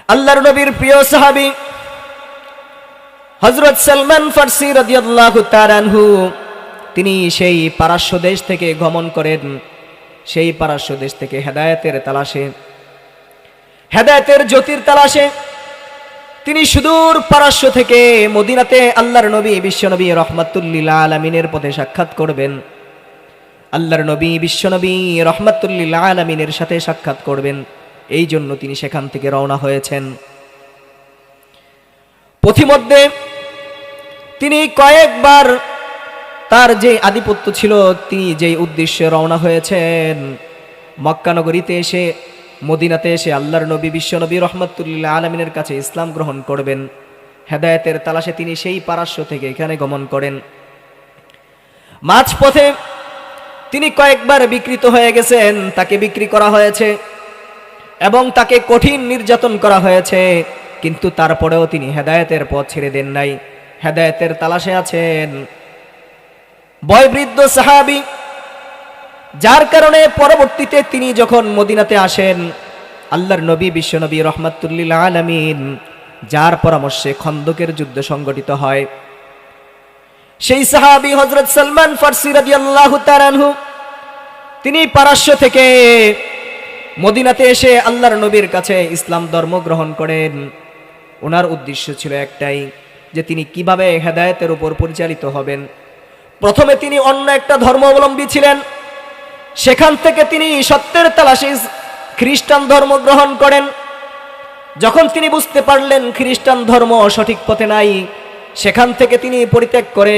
আল্লাহর নবীর প্রিয় সাহাবী হযরত সালমান ফারসি রাদিয়াল্লাহু তাআলা আনহু তিনি সেই পারস্য দেশ থেকে গমন করেন। সেই পারস্য দেশ থেকে হেদায়েতের তালাশে, হেদায়েতের জ্যোতির তালাশে তিনি সুদূর পারস্য থেকে মদিনাতে আল্লাহর নবী বিশ্বনবী রাহমাতুল লিল আলামিনের পথে সাক্ষাৎ করবেন। আল্লাহর নবী বিশ্বনবী রাহমাতুল লিল আলামিনের সাথে সাক্ষাৎ করবেন, এই জন্য তিনি সেখান থেকে রওনা হয়েছেন। পথিমধ্যে তিনি কয়েকবার তার যে আধিপত্য ছিল, তিনি যেই উদ্দেশ্যে রওনা হয়েছেন, মক্কা নগরীতে এসে মদিনাতে এসে আল্লাহর নবী বিশ্বনবী রাহমাতুল লিল আলামিনের কাছে ইসলাম গ্রহণ করবেন, হেদায়েতের তালাশে তিনি সেই পারস্য থেকে এখানে গমন করেন। মাঝপথে তিনি কয়েকবার বিকৃত হয়ে গেছেন, তাকে বিক্রি করা হয়েছে এবং তাকে কঠিন নির্যাতন করা হয়েছে, কিন্তু তারপরেও তিনি হেদায়েতের পথ ছেড়ে দেন নাই, হেদায়েতের তালাশে আছেন। বয়োবৃদ্ধ সাহাবী, যার কারণে পরবর্তীতে তিনি যখন মদিনাতে আসেন, আল্লাহর নবী বিশ্বনবী রাহমাতুল লিল আলামিন যার পরামর্শে খন্দকের যুদ্ধ সংগঠিত হয়, সেই সাহাবী হযরত সালমান ফারসি রাদিয়াল্লাহু তাআলা আনহু তিনি পারস্য থেকে মদিনাতে এসে আল্লাহর নবীর কাছে ইসলাম ধর্ম গ্রহণ করেন। ওনার উদ্দেশ্য ছিল একটাই, যে তিনি কিভাবে হেদায়েতের উপর পরিচালিত হবেন। প্রথমে তিনি অন্য একটা ধর্ম অবলম্বী ছিলেন, সেখান থেকে তিনি সত্যের তালাশে খ্রিস্টান ধর্ম গ্রহণ করেন। যখন তিনি বুঝতে পারলেন খ্রিস্টান ধর্ম সঠিক পথে নাই, সেখান থেকে তিনি পরিত্যাগ করে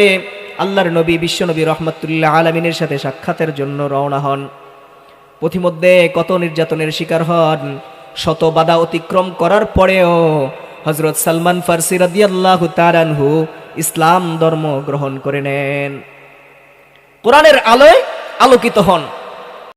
আল্লাহর নবী বিশ্বনবী রাহমাতুল লিল আলামিনের সাথে সাক্ষাতের জন্য রওনা হন। পথিমধ্যে কত নির্যাতনের শিকার হন, শত বাধা অতিক্রম করার পরেও হযরত সালমান ফারসি রাদিয়াল্লাহু তাআলা আনহু ইসলাম ধর্ম গ্রহণ করে নেন, কোরআনের আলোয় আলোকিত হন।